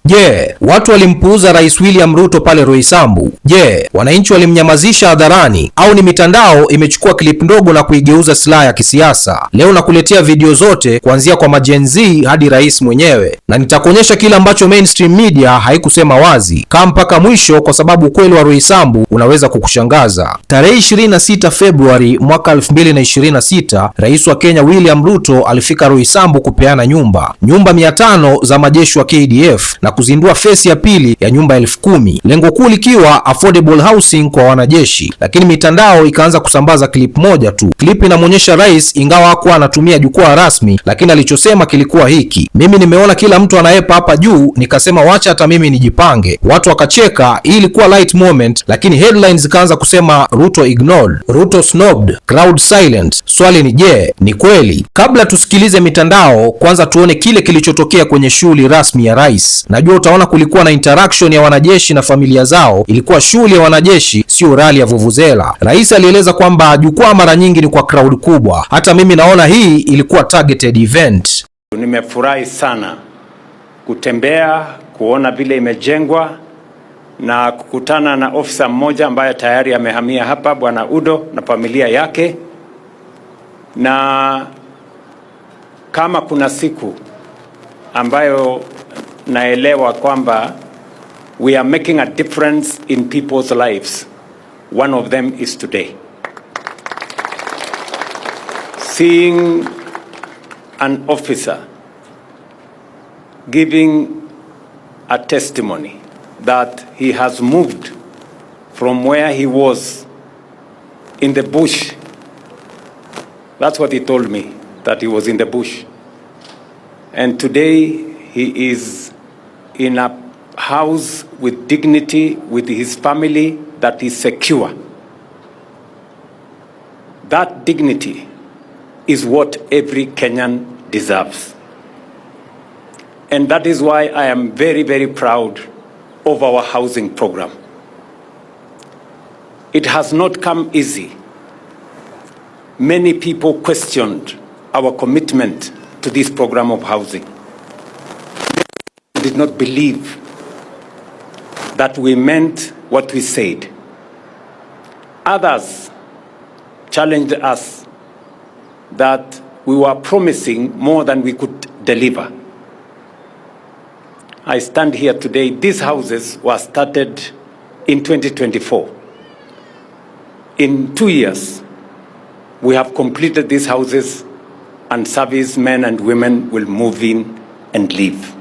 Je, watu walimpuuza Rais William Ruto pale Roysambu? Je, wananchi walimnyamazisha hadharani au ni mitandao imechukua clip ndogo na kuigeuza silaha ya kisiasa? Leo nakuletea video zote kuanzia kwa majenzi hadi rais mwenyewe, na nitakuonyesha kile ambacho mainstream media haikusema wazi. Kaa mpaka mwisho kwa sababu ukweli wa Roysambu unaweza kukushangaza. Tarehe 26 Februari mwaka 2026, Rais wa Kenya William Ruto alifika Roysambu kupeana nyumba 500 za majeshi wa KDF na kuzindua fesi ya pili ya nyumba 10,000, lengo kuu likiwa affordable housing kwa wanajeshi. Lakini mitandao ikaanza kusambaza clip moja tu. Clip inamwonyesha rais, ingawa hakuwa anatumia jukwaa rasmi, lakini alichosema kilikuwa hiki: mimi nimeona kila mtu anayepa hapa juu, nikasema wacha hata mimi nijipange. Watu wakacheka, hii ilikuwa light moment, lakini headlines zikaanza kusema Ruto ignored, Ruto snobbed, crowd silent. Swali ni je, ni kweli? Kabla tusikilize mitandao, kwanza tuone kile kilichotokea kwenye shughuli rasmi ya rais. Najua utaona kulikuwa na interaction ya wanajeshi na familia zao. Ilikuwa shughuli ya wanajeshi, sio rally ya vuvuzela. Rais alieleza kwamba jukwaa mara nyingi ni kwa crowd kubwa. Hata mimi naona hii ilikuwa targeted event. Nimefurahi sana kutembea, kuona vile imejengwa na kukutana na ofisa mmoja ambaye tayari amehamia hapa, Bwana Udo na familia yake. Na kama kuna siku ambayo naelewa kwamba we are making a difference in people's lives, one of them is today. Seeing an officer giving a testimony that he has moved from where he was in the bush. That's what he told me, that he was in the bush. And today he is in a house with dignity, with his family that is secure. That dignity is what every Kenyan deserves. And that is why I am very, very proud of our housing program. It has not come easy. Many people questioned our commitment to this program of housing. They did not believe that we meant what we said. Others challenged us that we were promising more than we could deliver. I stand here today. These houses were started in 2024. In 2 years, we have completed these houses, and servicemen and women will move in and live.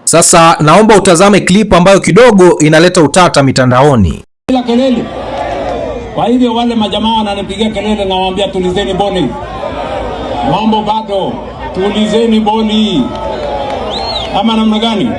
Sasa naomba utazame clip ambayo kidogo inaleta utata mitandaoni. Bila kelele. Kwa hivyo wale majamaa wananipigia kelele, na waambia tulizeni boli. Mambo bado, tulizeni boli. Ama namna gani?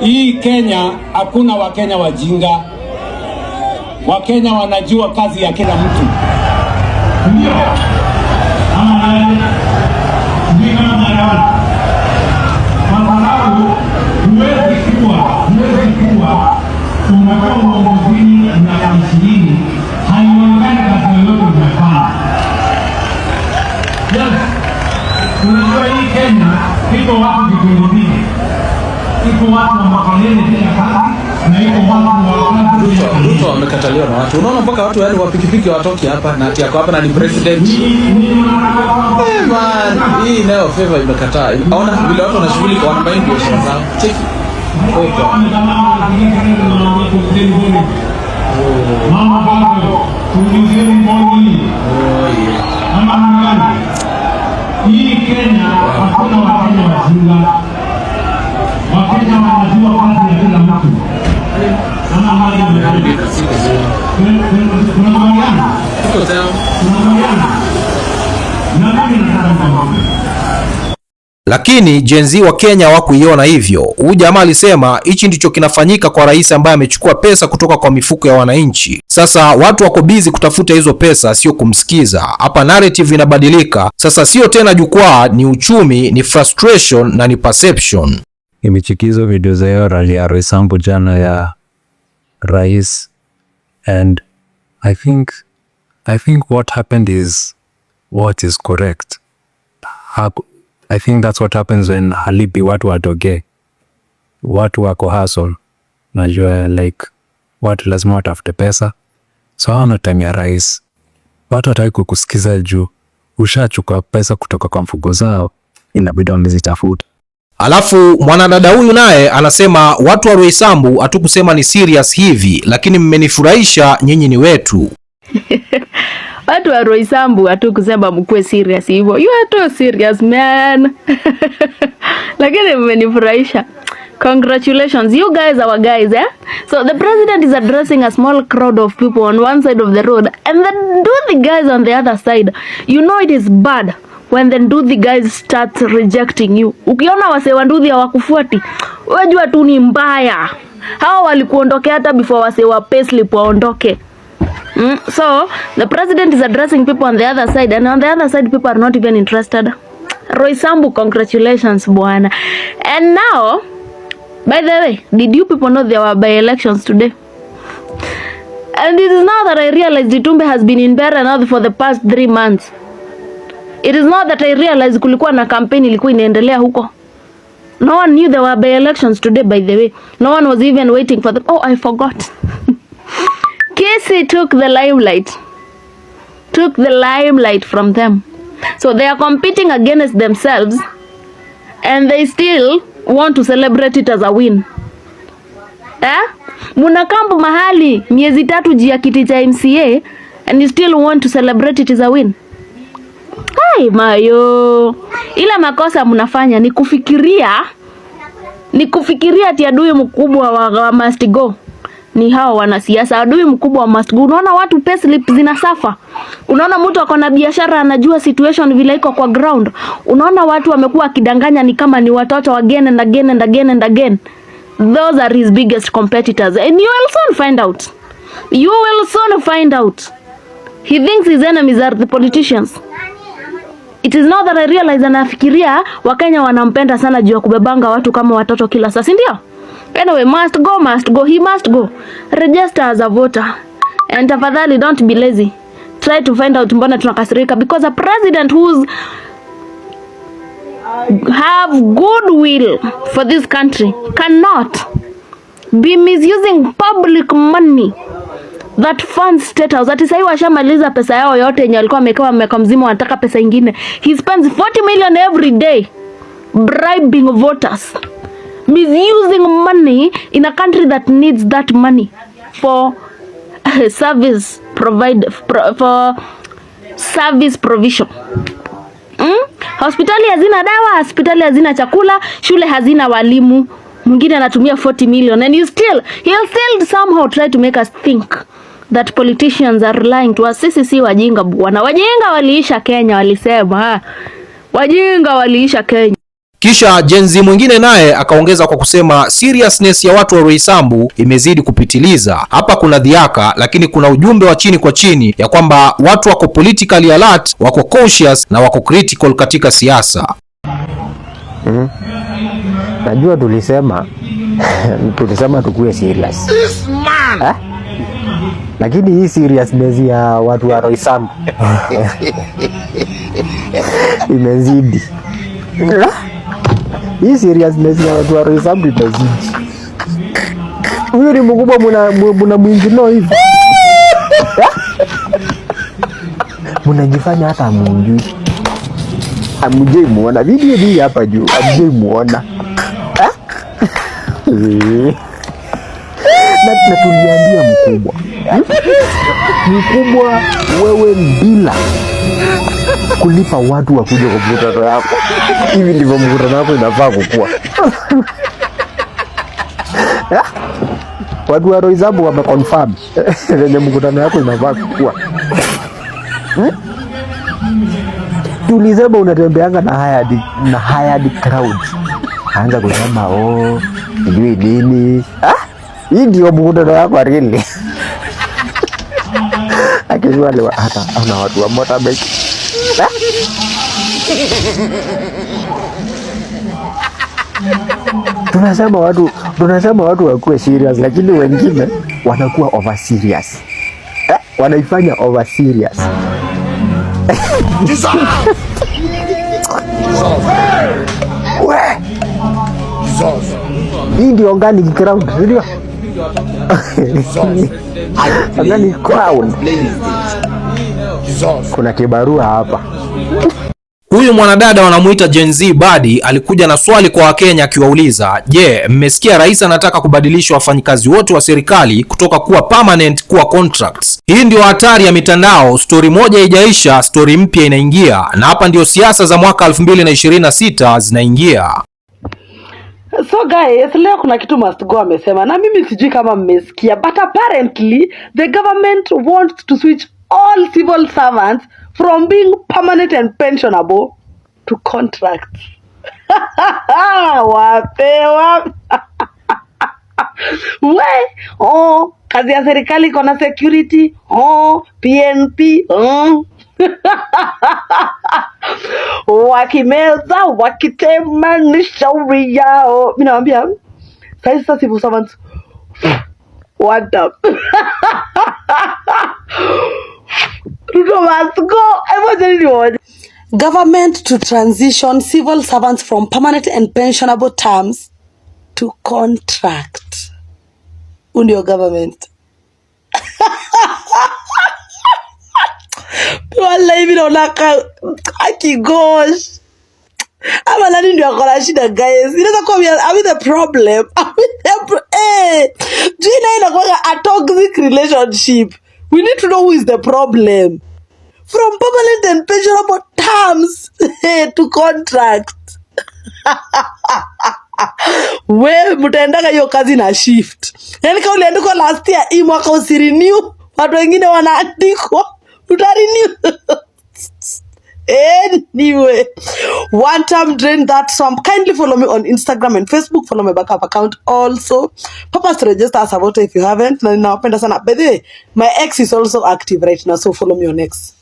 Hii Kenya hakuna Wakenya wajinga. Wakenya wanajua kazi ya kila mtu. Ndio. Tunatoa uongozini na kamishini, haionekani kazi yoyote umefanya. Yes, unajua hii Kenya iko watu kikundi, iko watu wa makelele kila kazi, na iko watu wa kazi. Ruto wamekataliwa na watu. Unaona mpaka watu wale wa pikipiki watoki hapa na ati yako hapa na ni president. Man, hii nayo favor imekataa. Aona vile watu wanashughulika, wana mind biashara zao. Cheki. Mama bado tulizeni boli. Hii Kenya hakuna Wakenya wajinga. Wakenya wanajua kazi ya kila mtu. Lakini Gen Z wa Kenya hawakuiona hivyo. Huyu jamaa alisema hichi ndicho kinafanyika kwa rais ambaye amechukua pesa kutoka kwa mifuko ya wananchi. Sasa watu wako busy kutafuta hizo pesa, sio kumsikiza. Hapa narrative inabadilika. Sasa sio tena jukwaa, ni uchumi, ni frustration na ni perception. Imechikizo video za hiyo rally ya Roysambu jana ya rais, and I think what happened is what is correct. I think that's what happens when halipi watu watoke. Watu wako hustle. Najua like watu lazima watafute pesa. So hawana time ya rais. Watu hataki kukusikiza juu ushachukua pesa kutoka kwa mfuko zao, inabidi wamezitafuta. Alafu mwanadada huyu naye anasema watu wa Roysambu hatukusema ni serious hivi, lakini mmenifurahisha, nyinyi ni wetu. Watu wa Roysambu hatukusema mkue serious hivyo. You are too serious man. Lakini mmenifurahisha. Congratulations, you guys are our guys, eh? So the president is addressing a small crowd of people on one side of the road, and then do the guys on the other side. You know it is bad when then do the guys start rejecting you. Ukiona wase wa Nduthi hawakufuati, wajua tu ni mbaya. Hao walikuondokea hata before wase wa payslip waondoke. So the president is addressing people on the other side, and on the other side people are not even interested. Roysambu, congratulations bwana. And now, by the way, did you people know there were by-elections today? And it is now that I realized Gitumbe has been in Mbeere now for the past 3 months. It is not that I realized kulikuwa na campaign ilikuwa inaendelea huko. No one knew there were by-elections today, by the way. No one was even waiting for them. Oh, I forgot. Kesi took the limelight. Took the limelight from them. So they are competing against themselves, and they still want to celebrate it as a win. Munakambu mahali miezi 3 jia kiti cha MCA and you still want to celebrate it as a win. Hai mayo. Ila makosa munafanya ni kufikiria ati adui mkubwa wa must go ni hao wanasiasa. Adui mkubwa wa must go. Unaona watu payslip zinasafa. Unaona mtu ako na biashara anajua situation vile iko kwa ground. Unaona watu wamekuwa kidanganya ni kama ni watoto again and again and again and again. Those are his biggest competitors, and you will soon find out. You will soon find out. He thinks his enemies are the politicians. It is now that I realize anafikiria Wakenya wanampenda sana juu ya kubebanga watu kama watoto kila saa, si ndio? Anyway, must go, he must go. Register as a voter. And tafadhali don't be lazy. Try to find out mbona tunakasirika, because a president who's have goodwill for this country cannot be misusing public money that funds State House. Ati sahi washamaliza pesa yao yote yenye walikuwa wamekewa mwaka mzima, wanataka pesa ingine. He spends 40 million every day bribing voters, misusing money in a country that needs that money for service provision. Hospitali hazina dawa, hospitali hazina chakula, shule hazina walimu. Mwingine anatumia 40 million, and he'll still somehow try to make us think that politicians are lying to us. Sisi si wajinga bwana. Wajinga waliisha Kenya, walisema. Wajinga waliisha Kenya. Kisha jenzi mwingine naye akaongeza kwa kusema seriousness ya watu wa Roysambu imezidi kupitiliza. Hapa kuna dhiaka, lakini kuna ujumbe wa chini kwa chini ya kwamba watu wako politically alert, wako cautious na wako critical katika siasa. Najua tulisema tukue serious. Lakini hii seriousness ya watu wa Roysambu imezidi. Hii seriousness ya watu wa Roysambu imezidi. Huyu ni mkubwa muna mwingino hivi. Munajifanya hata hamjui. Hamjui muona video hii hapa juu. Hamjui muona. Na tuliambia mkubwa wewe bila kulipa watu wa kuja kwa mkutano yako. Hivi ndivyo mkutano wako inafaa kukua. Watu wa Roysambu wameconfirm venye mkutano yako inafaa kukua. Tulisema unatembeanga na hired crowd. Anza kusema sijui nini. Hii ndio mkutano wako really. Akijua leo hata ana watu wa motorbike. Tunasema watu wakuwe serious, lakini wengine wanakuwa over serious. Wanaifanya over serious. Hii ndio organic crowd, ndio. Organic crowd. Kuna kibarua hapa. Huyu mwanadada wanamuita Gen Z Badi alikuja na swali kwa Wakenya akiwauliza, je, mmesikia rais anataka kubadilisha wafanyikazi wote wa serikali kutoka kuwa permanent kuwa contracts? Hii ndio hatari ya mitandao. Story moja haijaisha, story mpya inaingia, na hapa ndio siasa za mwaka 2026 zinaingia. So guys, leo kuna kitu Must Go amesema, na mimi sijui kama mmesikia, but apparently the government wants to switch all civil servants from being permanent and pensionable to contracts. Wapewa. Kazi ya serikali kona security, PNP, wakimeza wakitema ni shauri yao. Mimi naambia sasa civil servants what up. Ruto must go. Government to transition civil servants from permanent and pensionable terms to contract. Undio government. Wala hivi naonaka akigosh. Ama nani ndio akona shida guys? Inaweza kuwa are we the problem? Jina inakuwa a toxic relationship. We need to know who is the problem. From permanent and pensionable terms to contract. We mutaendaga hiyo kazi na shift. Yaani kama uliandikwa last year hii mwaka usirenew, watu wengine wanaandikwa utarenew. Anyway, one time drain that sum. Kindly follow me on Instagram and Facebook. Follow my backup account also. Papa to register as a voter if you haven't. Na ninawapenda sana. By the way, my ex is also active right now, so follow me on X.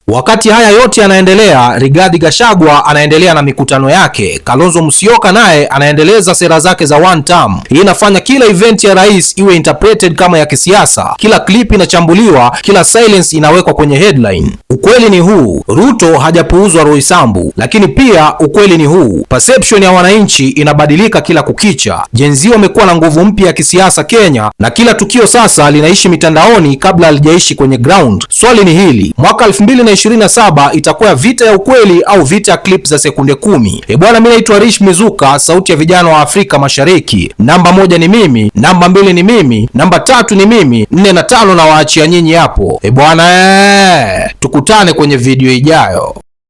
Wakati haya yote yanaendelea, Rigathi Gachagua anaendelea na mikutano yake. Kalonzo Musyoka naye anaendeleza sera zake za one term. Hii inafanya kila event ya rais iwe interpreted kama ya kisiasa. Kila clip inachambuliwa, kila silence inawekwa kwenye headline. Ukweli ni huu, Ruto hajapuuzwa Roysambu, lakini pia ukweli ni huu, perception ya wananchi inabadilika kila kukicha. Gen Z wamekuwa na nguvu mpya ya kisiasa Kenya, na kila tukio sasa linaishi mitandaoni kabla halijaishi kwenye ground. Swali ni hili, mwaka 2027 itakuwa vita ya ukweli au vita ya clip za sekunde 10? Bwana, mimi naitwa Rish Mizuka, sauti ya vijana wa Afrika Mashariki. Namba 1 ni mimi, namba 2 ni mimi, namba 3 ni mimi, 4 na 5 na waachia nyinyi hapo. Bwana, tukutane kwenye video ijayo.